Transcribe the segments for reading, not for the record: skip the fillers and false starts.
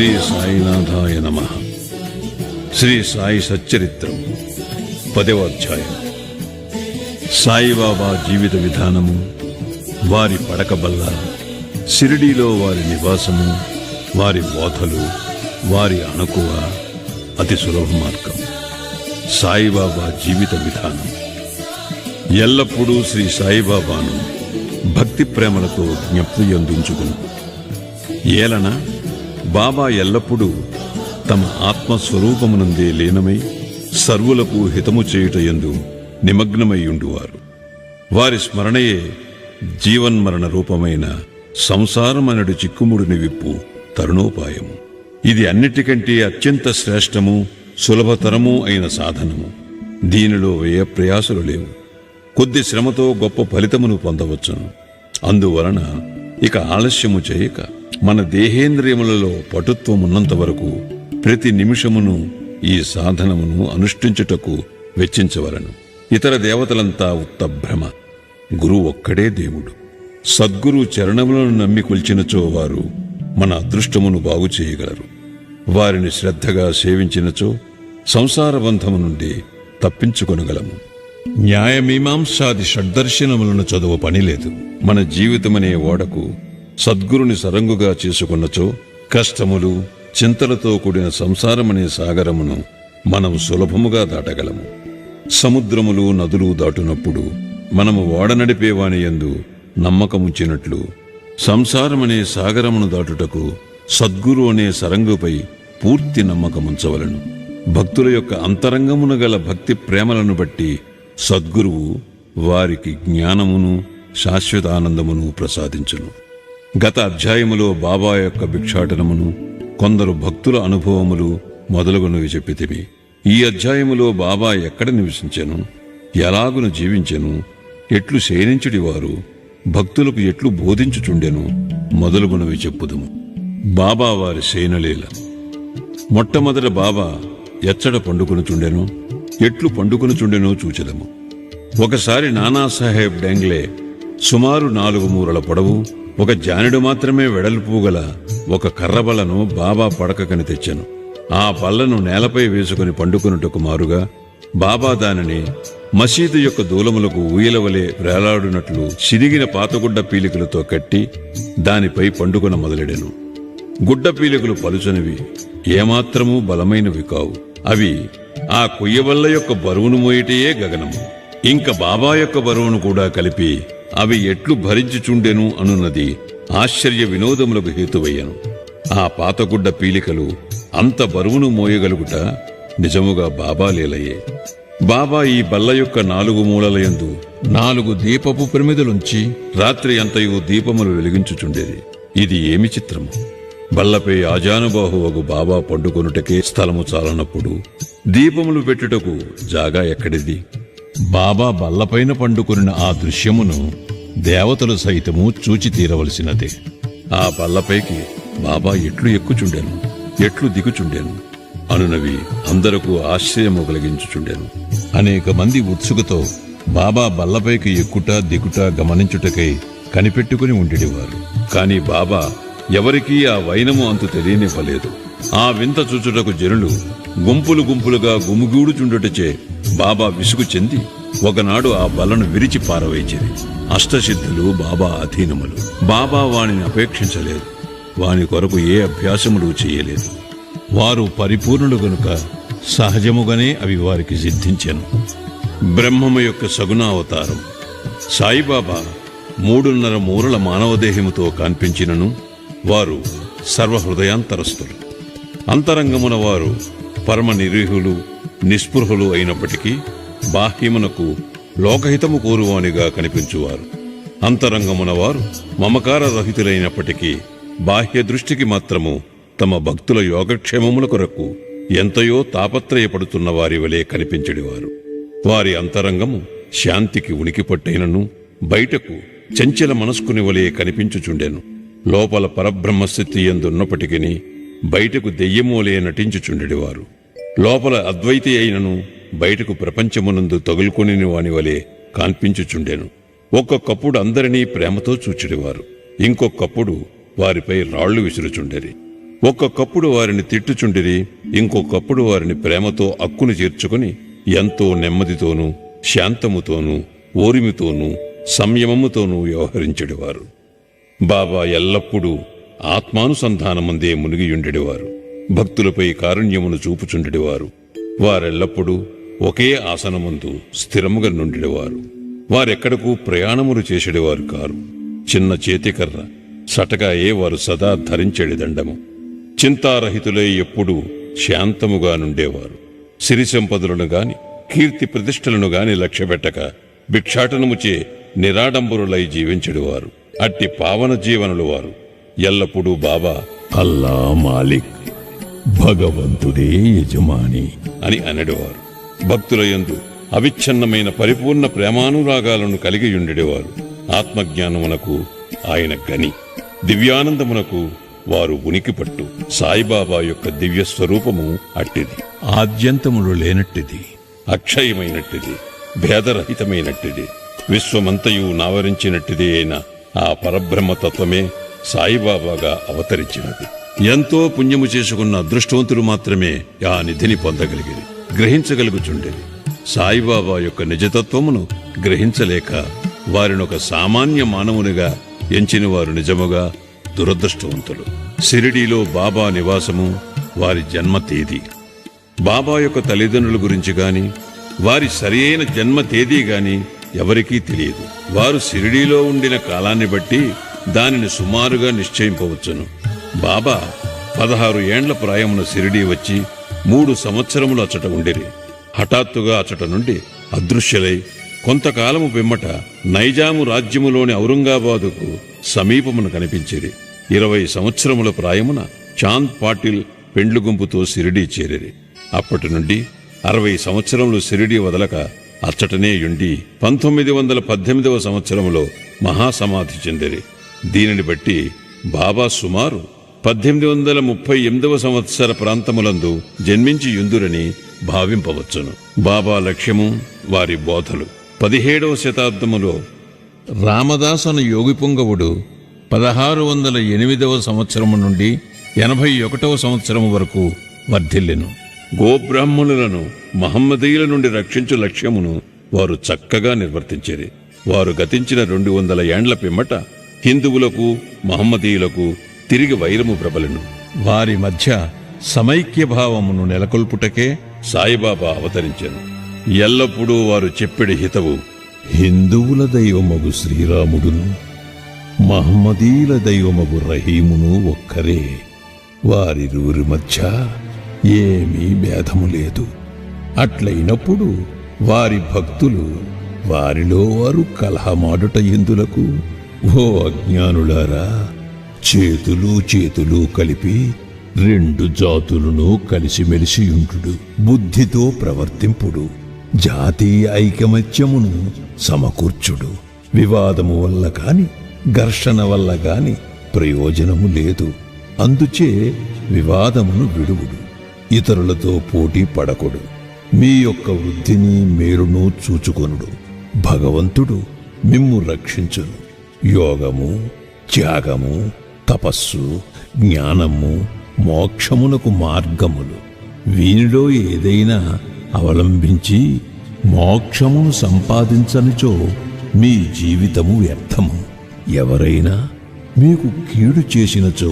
శ్రీ సాయినాథాయ నమః. శ్రీ సాయి సచ్చరిత్రం 10వ అధ్యాయం. సాయిబాబా జీవిత విధానము, వారి పడకబల్ల, షిరిడీలో వారి నివాసము, వారి బోధలు, వారి అణకువ, అతి సులభ మార్గం. సాయిబాబా జీవిత విధానం. ఎల్లప్పుడూ శ్రీ సాయిబాబాను భక్తి ప్రేమలతో జ్ఞప్తి అందించుకును. ఏలన బాబా ఎల్లప్పుడూ తమ ఆత్మస్వరూపమునందే లీనమై సర్వులకు హితము చేయుటయందు నిమగ్నమయ్యుండువారు. వారి స్మరణయే జీవన్మరణ రూపమైన సంసారమనడు చిక్కుముడిని విప్పు తరుణోపాయము. ఇది అన్నిటికంటే అత్యంత శ్రేష్టము, సులభతరము అయిన సాధనము. దీనిలో వ్యయ ప్రయాసలు లేవు. కొద్ది శ్రమతో గొప్ప ఫలితమును పొందవచ్చును. అందువలన ఇక ఆలస్యము చేయక మన దేహేంద్రియములలో పటుత్వమున్నంత వరకు ప్రతి నిమిషమును ఈ సాధనమును అనుష్ఠించుటకు వెచ్చించవలను. ఇతర దేవతలంతా ఉత్త భ్రమ. గురువు ఒక్కడే దేవుడు. సద్గురు చరణములను నమ్మి కొల్చినచో వారు మన అదృష్టమును బాగు చేయగలరు. వారిని శ్రద్ధగా సేవించినచో సంసార బంధము నుండి తప్పించుకొనగలము. న్యాయమీమాంసాది షడ్దర్శనములను చదువు పనిలేదు. మన జీవితమనే ఓడకు సద్గురుని సరంగుగా చేసుకున్నచో కష్టములు, చింతలతో కూడిన సంసారమనే సాగరమును మనం సులభముగా దాటగలము. సముద్రములు, నదులు దాటునప్పుడు మనము ఓడ నడిపేవాని యందు నమ్మకముంచినట్లు సంసారమనే సాగరమును దాటుటకు సద్గురు అనే సరంగుపై పూర్తి నమ్మకముంచవలను. భక్తుల యొక్క అంతరంగమున గల భక్తి ప్రేమలను బట్టి సద్గురువు వారికి జ్ఞానమును, శాశ్వతానందమును ప్రసాదించును. గత అధ్యాయములో బాబా యొక్క భిక్షాటనమును, కొందరు భక్తుల అనుభవములు మొదలగునవి చెప్పితివి. ఈ అధ్యాయములో బాబా ఎక్కడ నివసించెను, ఎలాగును జీవించెను, ఎట్లు శయనించుడివారు, భక్తులకు ఎట్లు బోధించుచుండెను మొదలుగునవి చెప్పుదుము. బాబా వారి శయనలీల. మొట్టమొదట బాబా ఎచ్చట పండుకొనుచుండెను, ఎట్లు పండుకొనుచుండెనో చూచెదము. ఒకసారి నానాసాహెబ్ డెంగ్లే సుమారు 4 మూరల పొడవు, 1 జానెడు మాత్రమే వెడల్పు గల ఒక కర్రబల్లను బాబా పడకకని తెచ్చెను. ఆ బల్లను నేలపై వేసుకుని పండుకొనుటకు మారుగా బాబా దానిని మసీదు యొక్క దూలములకు ఊయలవలే వేలాడునట్లు సిరిగిన పాతగుడ్డ పీలికలతో కట్టి దానిపై పండుకొన మొదలెడెను. గుడ్డ పీలికలు పలుచనివి, ఏమాత్రమూ బలమైనవి కావు. అవి ఆ కొయ్యబల్ల యొక్క బరువును మోయిటయే గగనము. ఇంక బాబా యొక్క బరువును కూడా కలిపి అవి ఎట్లు భరించుచుండెను అనున్నది ఆశ్చర్య వినోదములకు హేతువయ్యను. ఆ పాతగుడ్డ పీలికలు అంత బరువును మోయగలుగుట నిజముగా బాబా లీలయే. బాబా ఈ బల్ల యొక్క 4 మూలలయందు 4 దీపపు ప్రమిదలుంచి రాత్రి అంతయు దీపములు వెలిగించుచుండేది. ఇది ఏమి చిత్రము! బల్లపై ఆజానుబాహువగు బాబా పండుకొనుటకే స్థలము చాలనప్పుడు దీపములు పెట్టుటకు జాగా ఎక్కడిది? బాబా బల్లపైన పండుకొనిన ఆ దృశ్యమును దేవతలు సైతము చూచి తీరవలసినదే. ఆ బల్లపైకి బాబా ఎట్లు ఎక్కుచుండెను, ఎట్లు దిగుచుండెను అనునవి అందరకు ఆశ్చర్యము కలిగించుచుండెను. అనేక మంది ఉత్సుకతో బాబా బల్లపైకి ఎక్కుట దిగుట గమనించుటకై కనిపెట్టుకుని ఉండేవారు. కాని బాబా ఎవరికీ ఆ వైనము అంతు తెలియనివ్వలేదు. ఆ వింత చూచుటకు జనులు గుంపులు గుంపులుగా గుమిగూడుచుండుటచే బాబా విసుగు చెంది ఒకనాడు ఆ బల్లను విరిచి పారవేచిరి. అష్టసిద్ధులు బాబా అధీనములు. బాబా వానిని అపేక్షించలేదు. వాని కొరకు ఏ అభ్యాసములు చేయలేదు. వారు పరిపూర్ణులు గనుక సహజముగానే అవి వారికి సిద్ధించెను. బ్రహ్మము యొక్క సగుణావతారం. సాయిబాబా 3.5 మూరల మానవదేహముతో కనిపించినను వారు సర్వహృదయాంతరస్థులు. అంతరంగమున వారు పరమ నిరీహులు, నిస్పృహులు అయినప్పటికీ బాహ్యమునకు లోకహితము కోరువానిగా కనిపించువారు. అంతరంగమున వారు మమకార రహితులైనప్పటికీ బాహ్య దృష్టికి మాత్రము తమ భక్తుల యోగక్షేమముల కొరకు ఎంతయో తాపత్రయపడుతున్న వారి వలె కనిపించెడివారు. వారి అంతరంగము శాంతికి ఉనికి పట్టైనను బయటకు చంచల మనస్కుని వలె కనిపించుచుండెను. లోపల పరబ్రహ్మస్థితి ఎందున్నప్పటికీ బయటకు దెయ్యమూలే నటించుచుండెడివారు. లోపల అద్వైతి అయినను బయటకు ప్రపంచమునందు తగులుకొని వాని వలె కాన్పించుచుండెను. ఒక్కొక్కప్పుడు అందరినీ ప్రేమతో చూచెడివారు. ఇంకొకప్పుడు వారిపై రాళ్లు విసురుచుండెరి. ఒక్కొక్కప్పుడు వారిని తిట్టుచుండిరి, ఇంకొకప్పుడు వారిని ప్రేమతో అక్కును చేర్చుకుని ఎంతో నెమ్మదితోనూ శాంతముతోనూ ఓరిమితోనూ సంయమముతోనూ వ్యవహరించెడివారు. బాబా ఎల్లప్పుడూ ఆత్మానుసంధానమందే మునిగియుండెడివారు. భక్తులపై కారుణ్యమును చూపుచుండెడివారు. వారెల్లప్పుడూ ఒకే ఆసనమందు స్థిరముగా నుండెడివారు. వారెక్కడకు ప్రయాణములు చేసేడివారు కారు. చిన్న చేతికర్ర సటకాయే వారు సదా ధరించెడి దండము. చింతారహితులై ఎప్పుడూ శాంతముగా నుండేవారు. సిరి సంపదలను గాని కీర్తి ప్రతిష్టలను గాని లక్ష్యపెట్టక భిక్షాటనముచే నిరాడంబరులై జీవించెడివారు. అట్టి పావన జీవనులు వారు. ఎల్లప్పుడూ బాబా అల్లా మాలిక్, భగవంతుడే యజమాని అని అనెడివారు. భక్తులయందు అవిచ్ఛిన్నమైన పరిపూర్ణ ప్రేమానురాగాలను కలిగియుండెడివారు. ఆత్మజ్ఞానమునకు ఆయన గని, దివ్యానందమునకు వారు ఉనికిపట్టు. సాయిబాబా యొక్క దివ్య స్వరూపము అట్టిది. ఆద్యంతములు లేనట్టిది, అక్షయమైనట్టిది, భేదరహితమైనట్టిది, విశ్వమంతయు నావరించినట్టిది అయిన ఆ పరబ్రహ్మతత్వమే సాయిబాబాగా అవతరించినది. ఎంతో పుణ్యము చేసుకున్న అదృష్టవంతులు మాత్రమే ఆ నిధిని పొందగలిగిరి, గ్రహించగలుగుచుండేది. సాయిబాబా యొక్క నిజతత్వమును గ్రహించలేక వారినొక సామాన్య మానవునిగా ఎంచిన వారు నిజముగా దురదృష్టవంతులు. షిరిడీలో బాబా నివాసము, వారి జన్మ తేదీ, బాబా యొక్క తల్లిదండ్రుల గురించి గాని వారి సరియైన జన్మ తేదీ గాని ఎవరికీ తెలియదు. వారు షిరిడీలో ఉండిన కాలాన్ని బట్టి దానిని సుమారుగా నిశ్చయింపవచ్చును. బాబా 16 ఏండ్ల ప్రాయమున షిరిడీ వచ్చి 3 సంవత్సరములు అచ్చట ఉండిరి. హఠాత్తుగా అచ్చట నుండి అదృశ్యులై కొంతకాలము పిమ్మట నైజాము రాజ్యములోని ఔరంగాబాదుకు సమీపమున కనిపించిరి. 20 సంవత్సరముల ప్రాయమున చాంద్ పాటిల్ పెండ్లు గుంపుతో షిరిడీ చేరిరి. అప్పటి నుండి 60 సంవత్సరములు షిరిడీ వదలక అచ్చటనే యుండి 1918వ సంవత్సరములో మహాసమాధి చెందిరి. దీనిని బట్టి బాబా సుమారు 1838వ సంవత్సర ప్రాంతములందు జన్మించి యుందురని భావింపవచ్చును. బాబా లక్ష్యము, వారి బోధలు 17వ శతాబ్దములో రామదాసన యోగి పుంగవుడు 1608వ సంవత్సరము నుండి 81వ సంవత్సరము వరకు వర్ధిల్లెను. గోబ్రాహ్మణులను మహమ్మదీయుల నుండి రక్షించు లక్ష్యమును వారు చక్కగా నిర్వర్తించిరి. వారు గతించిన 200 ఏండ్ల పిమ్మట హిందువులకు మహమ్మదీయులకు తిరిగి వైరము ప్రబలెను. వారి మధ్య సమైక్య భావమును నెలకొల్పుటకే సాయిబాబా అవతరించెను. ఎల్లప్పుడూ వారు చెప్పెడి హితవు, హిందువుల దైవమగు శ్రీరాముడును మహమ్మదీయుల దైవమగు రహీమును ఒక్కరే. వారిరువురి మధ్య ఏమీ భేదము లేదు. అట్లయినప్పుడు వారి భక్తులు వారిలో వారు కలహమాడుట ఎందులకు? ఓ అజ్ఞానులారా, చేతులు కలిపి 2 జాతులను కలిసిమెలిసి ఉంటుడు, బుద్ధితో ప్రవర్తింపుడు, జాతీయ ఐకమత్యమును సమకూర్చుడు. వివాదము వల్ల కాని ఘర్షణ వల్ల గాని ప్రయోజనము లేదు. అందుచే వివాదమును విడువుడు, ఇతరులతో పోటీ పడకుడు, మీ యొక్క వృద్ధిని మేలును చూచుకొనుడు. భగవంతుడు మిమ్ము రక్షించును. యోగము, త్యాగము, తపస్సు, జ్ఞానము, మోక్షమునకు మార్గములు. వీనిలో ఏదైనా అవలంబించి మోక్షమును సంపాదించనిచో మీ జీవితము వ్యర్థము. ఎవరైనా మీకు కీడు చేసినచో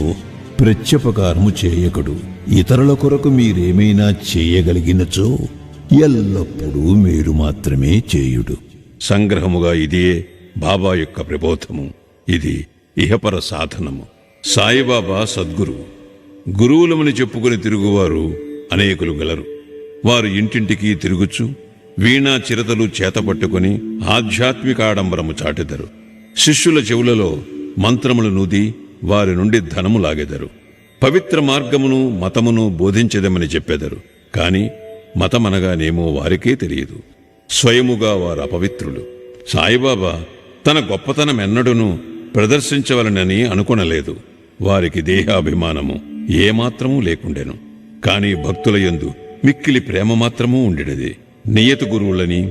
ప్రత్యుపకారము చేయకుడు. ఇతరుల కొరకు మీరేమైనా చేయగలిగినచో ఎల్లప్పుడూ మీరు మాత్రమే చేయుడు. సంగ్రహముగా ఇదియే బాబా యొక్క ప్రబోధము. ఇది ఇహపర సాధనము. సాయిబాబా సద్గురు. గురువులమని చెప్పుకుని తిరుగువారు అనేకులు గలరు. వారు ఇంటింటికి తిరుగుచు వీణా చిరతలు చేతపట్టుకుని ఆధ్యాత్మిక ఆడంబరము చాటెదరు. శిష్యుల చెవులలో మంత్రములు నూది వారి నుండి ధనము లాగెదరు. పవిత్ర మార్గమును మతమును బోధించెదమని చెప్పెదరు. కాని మతమనగానేమో వారికే తెలియదు. స్వయముగా వారు అపవిత్రులు. సాయిబాబా తన గొప్పతనమెన్నడూనూ ప్రదర్శించవలనని అనుకొనలేదు. వారికి దేహాభిమానము ఏమాత్రమూ లేకుండెను. కాని భక్తులయందు మిక్కిలి ప్రేమ మాత్రమూ ఉండెడిది. నియత గురువులని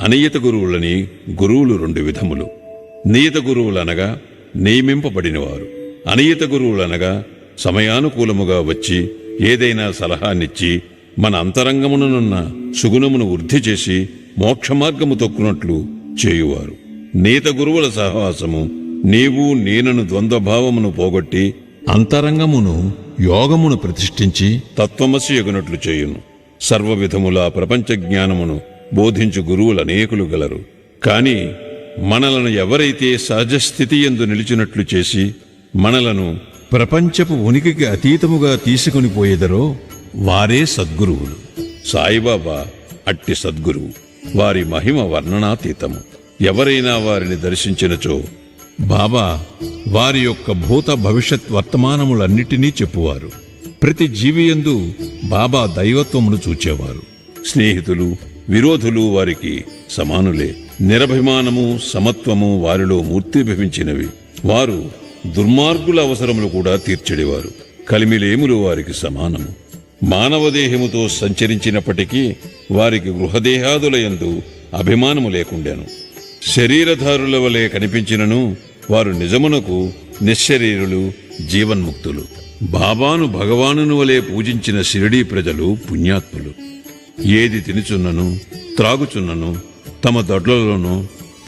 అనియత గురువులని గురువులు 2 విధములు. నియత గురువులనగా నియమింపబడినవారు, అనియత గురువులనగా సమయానుకూలముగా వచ్చి ఏదైనా సలహానిచ్చి మన అంతరంగమునున్న సుగుణమును వృద్ధి చేసి మోక్షమార్గము తొక్కునట్లు చేయువారు. నీత గురువుల సహవాసము నీవు నేనను ద్వంద్వభావమును పోగొట్టి అంతరంగమును యోగమును ప్రతిష్ఠించి తత్వమసి ఎగునట్లు చేయును. సర్వవిధముల ప్రపంచ జ్ఞానమును బోధించు గురువులు అనేకులు గలరు. కాని మనలను ఎవరైతే సహజస్థితి యందు నిలిచినట్లు చేసి మనలను ప్రపంచపు ఉనికికి అతీతముగా తీసుకుని పోయేదరో వారే సద్గురువులు. సాయిబాబా అట్టి సద్గురువు. వారి మహిమ వర్ణనాతీతము. ఎవరైనా వారిని దర్శించినచో బాబా వారి యొక్క భూత భవిష్యత్ వర్తమానములన్నిటినీ చెప్పువారు. ప్రతి జీవియందు బాబా దైవత్వమును చూచేవారు. స్నేహితులు విరోధులు వారికి సమానులే. నిరభిమానము సమత్వము వారిలో మూర్తిభవించినవి. వారు దుర్మార్గుల అవసరములు కూడా తీర్చెడివారు. కలిమిలేములు వారికి సమానము. మానవదేహముతో సంచరించినప్పటికీ వారికి గృహదేహాదులయందు అభిమానము లేకుండెను. శరీరధారుల వలె కనిపించినను వారు నిజమునకు నిశ్శరీరులు, జీవన్ముక్తులు. బాబాను భగవానుని వలె పూజించిన షిరిడీ ప్రజలు పుణ్యాత్ములు. ఏది తినుచున్నను త్రాగుచున్నను తమ దొడ్లలోనూ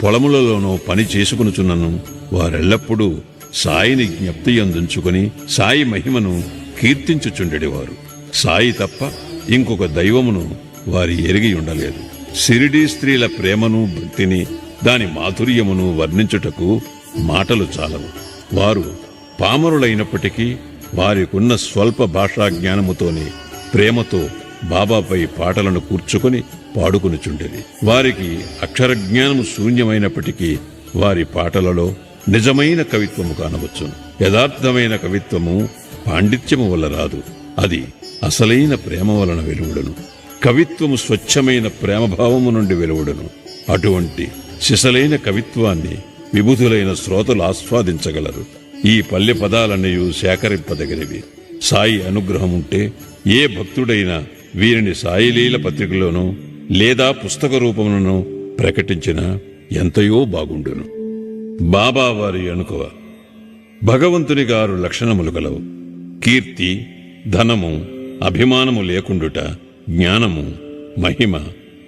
పొలములలోనూ పని చేసుకునుచున్నను వారెల్లప్పుడూ సాయిని జ్ఞప్తి అందుంచుకొని సాయి మహిమను కీర్తించుచుండెడివారు. సాయి తప్ప ఇంకొక దైవమును వారి ఎరిగి ఉండలేదు. షిరిడీ స్త్రీల ప్రేమను భక్తిని దాని మాధుర్యమును వర్ణించుటకు మాటలు చాలవు. వారు పామరులైనప్పటికీ వారికున్న స్వల్ప భాషా జ్ఞానముతోనే ప్రేమతో బాబాపై పాటలను కూర్చుకొని పాడుకునిచుండేది. వారికి అక్షరజ్ఞానము శూన్యమైనప్పటికీ వారి పాటలలో నిజమైన కవిత్వము కానవచ్చును. యథార్థమైన కవిత్వము పాండిత్యము వల్ల రాదు. అది అసలైన ప్రేమ వలన వెలువడును. కవిత్వము స్వచ్ఛమైన ప్రేమభావము నుండి వెలువడును. అటువంటి సిసలైన కవిత్వాన్ని విబుధులైన శ్రోతలు ఆస్వాదించగలరు. ఈ పల్లె పదాలన్నీ సేకరింపదగినవి. సాయి అనుగ్రహముంటే ఏ భక్తుడైనా వీరిని సాయిలీల పత్రికలోనో లేదా పుస్తక రూపములను ప్రకటించినా ఎంతయో బాగుండును. బాబా వారి అనుకువ. భగవంతునికి 6 లక్షణములు కలవు. కీర్తి, ధనము, అభిమానము లేకుండుట, జ్ఞానము, మహిమ,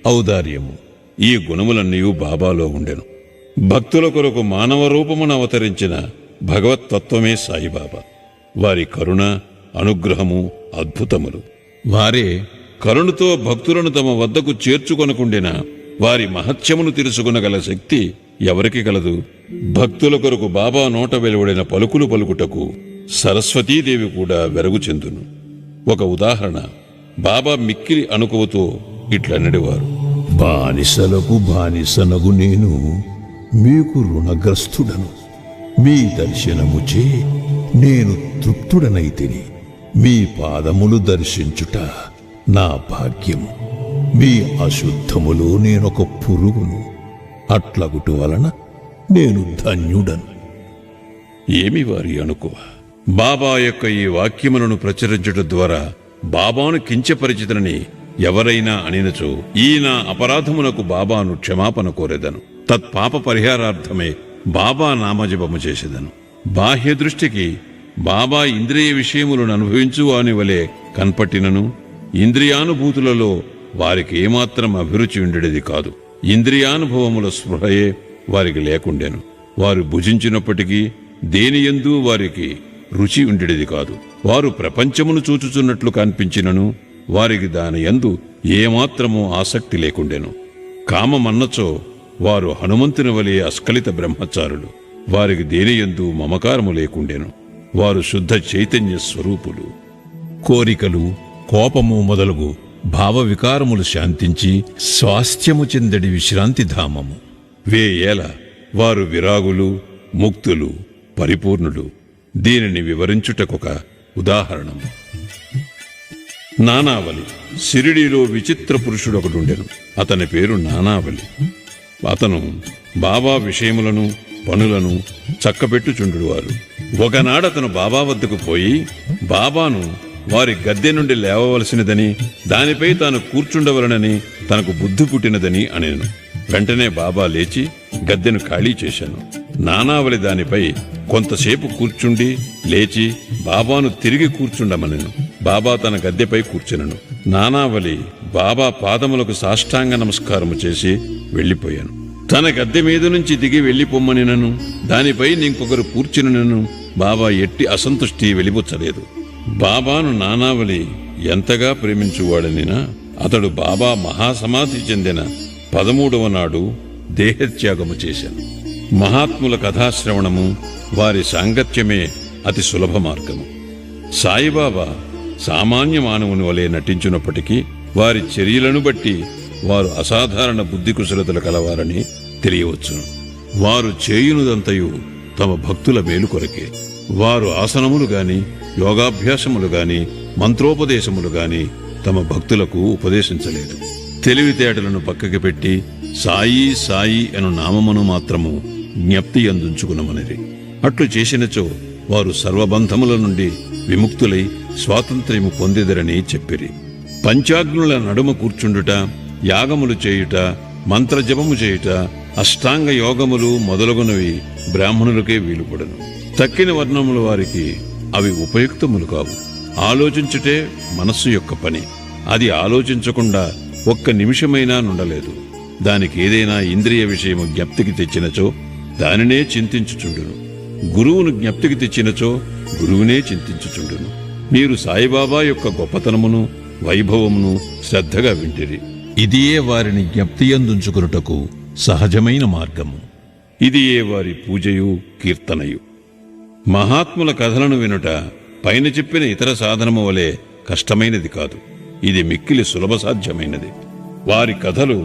ఔదార్యము. ఈ గుణములన్నీ బాబాలో ఉండెను. భక్తుల కొరకు మానవ రూపమును అవతరించిన భగవత్తత్వమే సాయిబాబా. వారి కరుణ, అనుగ్రహము అద్భుతములు. వారే కరుణతో భక్తులను తమ వద్దకు చేర్చుకొనకుండిన వారి మహత్యమును తెలుసుకునగల శక్తి ఎవరికి కలదు? భక్తుల కొరకు బాబా నోట వెలువడిన పలుకులు పలుకుటకు సరస్వతీదేవి కూడా వెరగు చెందును. ఒక ఉదాహరణ. బాబా మిక్కిలి అనుకువతో ఇట్లనడివారు: బానిసలకు బానిసనగు నేను మీకు రుణగ్రస్తుడను. మీ దర్శనముచే నేను తృప్తుడనైతిని. మీ పాదములు దర్శించుట నా భాగ్యము. మీ అశుద్ధములో నేనొక పురుగును. అట్లగుటు వలన నేను ధన్యుడను. ఏమి వారి అనుకువ? బాబా యొక్క ఈ వాక్యములను ప్రచురించడం ద్వారా బాబాను కించపరిచితనని ఎవరైనా అనినచో ఈ నా అపరాధమునకు బాబాను క్షమాపణ కోరెదను. తత్పాప పరిహారార్థమే బాబా నామజపము చేసేదను. బాహ్య దృష్టికి బాబా ఇంద్రియ విషయములను అనుభవించు వాని వలె కన్పట్టినను ఇంద్రియానుభూతులలో వారికి ఏమాత్రం అభిరుచి ఉండేది కాదు. ఇంద్రియానుభవముల స్పృహయే వారికి లేకుండెను. వారు భుజించినప్పటికీ దేనియందు వారికి రుచి ఉండేది కాదు. వారు ప్రపంచమును చూచుచున్నట్లు కనిపించినను వారికి దాని యందు ఏమాత్రమూ ఆసక్తి లేకుండెను. కామమన్నచో వారు హనుమంతుని వలె అస్ఖలిత బ్రహ్మచారులు. వారికి దేనియందు మమకారము లేకుండెను. వారు శుద్ధ చైతన్య స్వరూపులు. కోరికలు, కోపము మొదలగు భావ వికారములు శాంతించి స్వాస్థ్యము చెందడి విశ్రాంతి ధామము. వేయేల వారు విరాగులు, ముక్తులు, పరిపూర్ణులు. దీనిని వివరించుటకొక ఉదాహరణము. నానావలి. షిరిడీలో విచిత్ర పురుషుడొకడుండెను. అతని పేరు నానావలి. అతను బాబా విషయములను పనులను చక్కబెట్టుచుండువారు. ఒకనాడతను బాబా వద్దకు పోయి బాబాను వారి గద్దె నుండి లేవవలసినదని, దానిపై తాను కూర్చుండవలనని తనకు బుద్ధి పుట్టినదని అనేను. వెంటనే బాబా లేచి గద్దెను ఖాళీ చేశాను. నానావళి దానిపై కొంతసేపు కూర్చుండి లేచి బాబాను తిరిగి కూర్చుండమనెను. బాబా తన గద్దెపై కూర్చునను. నానావళి బాబా పాదములకు సాష్టాంగ నమస్కారము చేసి వెళ్లిపోయాను. తన గద్దె మీద నుంచి దిగి వెళ్లిపోమ్మనినను, దానిపై ఇంకొకరు కూర్చునను బాబా ఎట్టి అసంతుష్టి వెలిబుచ్చలేదు. బాబాను నానావళి ఎంతగా ప్రేమించువాడనినా అతడు బాబా మహాసమాధి చెందిన 13వ నాడు దేహత్యాగము చేశాను. మహాత్ముల కథాశ్రవణము, వారి సాంగత్యమే అతి సులభ మార్గము. సాయిబాబా సామాన్య మానవుని వలె నటించినప్పటికీ వారి చర్యలను బట్టి వారు అసాధారణ బుద్ధి కుశలతలు కలవారని తెలియవచ్చును. వారు చేయునుదంతయు తమ భక్తుల మేలు కొరకే. వారు ఆసనములు గాని, యోగాభ్యాసములు గాని, మంత్రోపదేశములు గాని తమ భక్తులకు ఉపదేశించలేదు. తెలివితేటలను పక్కకి పెట్టి సాయి సాయి అను నామమును మాత్రము జ్ఞప్తి అందుంచుకునమనిరి. అట్లు చేసినచో వారు సర్వబంధముల నుండి విముక్తులై స్వాతంత్ర్యము పొందిదరని చెప్పిరి. పంచాగ్నుల నడుమ కూర్చుండుట, యాగములు చేయుట, మంత్రజపము చేయుట, అష్టాంగ యోగములు మొదలగునవి బ్రాహ్మణులకే వీలుపడను. తక్కిన వర్ణముల వారికి అవి ఉపయుక్తములు కావు. ఆలోచించుటే మనస్సు యొక్క పని. అది ఆలోచించకుండా ఒక్క నిమిషమైనా నుండలేదు. దానికి ఏదైనా ఇంద్రియ విషయము జ్ఞప్తికి తెచ్చినచో దానినే చింతించుచుండును. గురువును జ్ఞప్తికి తెచ్చినచో గురువునే చింతించుచుండును. మీరు సాయిబాబా యొక్క గొప్పతనమును, వైభవమును శ్రద్ధగా వింటిరి. ఇదియే వారిని జ్ఞప్తియందుంచుకునుటకు సహజమైన మార్గము. ఇదియే వారి పూజయు కీర్తనయు. మహాత్ముల కథలను వినుట పైన చెప్పిన ఇతర సాధనము వలె కష్టమైనది కాదు. ఇది మిక్కిలి సులభ సాధ్యమైనది. వారి కథలు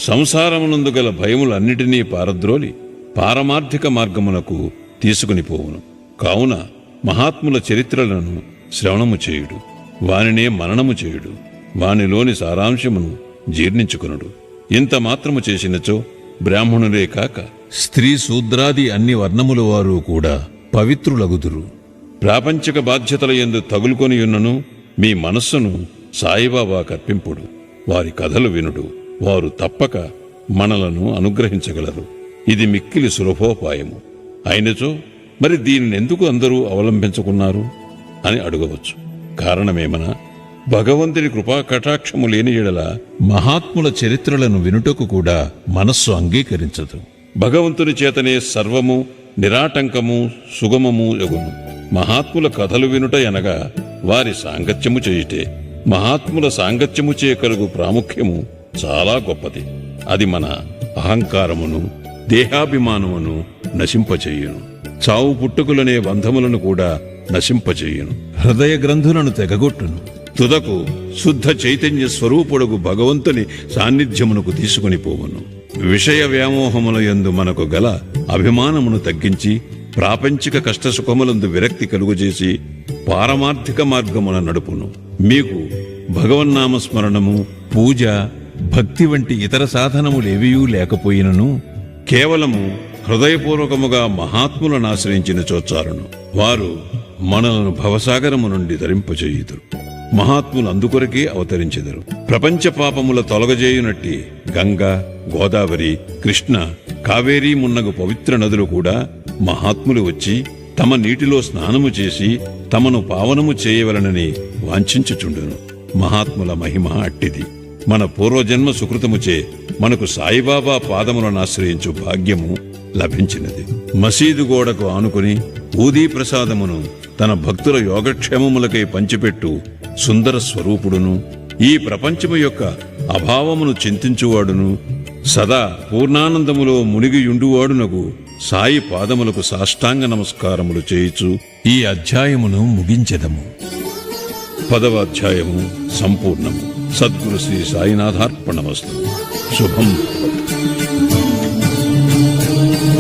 సంసారమునందు గల భయములన్నిటినీ పారద్రోలి పారమార్థిక మార్గమునకు తీసుకుని పోవును. కావున మహాత్ముల చరిత్రలను శ్రవణము చేయుడు, వానినే మననము చేయుడు, వానిలోని సారాంశమును జీర్ణించుకునుడు. ఇంత మాత్రము చేసినచో బ్రాహ్మణులే కాక స్త్రీ శూద్రాది అన్ని వర్ణముల వారు కూడా పవిత్రులగుదురు. ప్రాపంచిక బాధ్యతల యందు తగులుకొనియున్నను మీ మనస్సును సాయిబాబా కర్పింపుడు. వారి కథలు వినుడు, వారు తప్పక మనలను అనుగ్రహించగలరు. ఇది మిక్కిలి సులభోపాయము. అయినచో మరి దీనినెందుకు అందరూ అవలంబించుకున్నారు అని అడగవచ్చు. కారణమేమనా, భగవంతుని కృపా కటాక్షము లేని ఎడల మహాత్ముల చరిత్రలను వినుటకు కూడా మనస్సు అంగీకరించదు. భగవంతుని చేతనే సర్వము నిరాటంకము సుగమము యగును. మహాత్ముల కథలు వినుట అనగా వారి సాంగత్యము చేయుటే. మహాత్ముల సాంగత్యము చే కలుగు ప్రాముఖ్యము చాలా గొప్పది. అది మన అహంకారమును, దేహాభిమానమును నశింపచేయును. చావు పుట్టుకులనే బంధములను కూడా నశింపచేయును. హృదయ గ్రంథులను తెగగొట్టును. తుదకు శుద్ధ చైతన్య స్వరూపుడగు భగవంతుని సాన్నిధ్యమునకు తీసుకుని పోవును. విషయ వ్యామోహముల యందు మనకు గల అభిమానమును తగ్గించి ప్రాపంచిక కష్టసుఖములందు విరక్తి కలుగజేసి పారమార్థిక మార్గమున నడుపును. మీకు భగవన్నామస్మరణము, పూజ, భక్తి వంటి ఇతర సాధనములేవియూ లేకపోయినను కేవలము హృదయపూర్వకముగా మహాత్ములను ఆశ్రయించిన చోచారును. వారు మనలను భవసాగరము నుండి ధరింపచేయుదురు. మహాత్ములు అందుకొరకే అవతరించెదరు. ప్రపంచ పాపముల తొలగజేయునట్టి గంగా, గోదావరి, కృష్ణ, కావేరీ మున్నగు పవిత్ర నదులు కూడా మహాత్ములు వచ్చి తమ నీటిలో స్నానము చేసి తమను పావనము చేయవలనని వాంఛించుచుండును. మహాత్ముల మహిమ అట్టిది. మన పూర్వజన్మ సుకృతముచే మనకు సాయిబాబా పాదములను ఆశ్రయించు భాగ్యము లభించినది. మసీదు గోడకు ఆనుకుని ఊదీ ప్రసాదమును తన భక్తుల యోగక్షేమములకై పంచిపెట్టు సుందర స్వరూపుడును, ఈ ప్రపంచము యొక్క అభావమును చింతించువాడును, సదా పూర్ణానందములో మునిగియుండువాడునగు సాయి పాదములకు సాష్టాంగ నమస్కారములు చేయుచు ఈ అధ్యాయమును ముగించెదము. 10వ అధ్యాయము సంపూర్ణము. సద్గురు శ్రీ సాయినాథార్పణమస్తు. శుభం భవతు.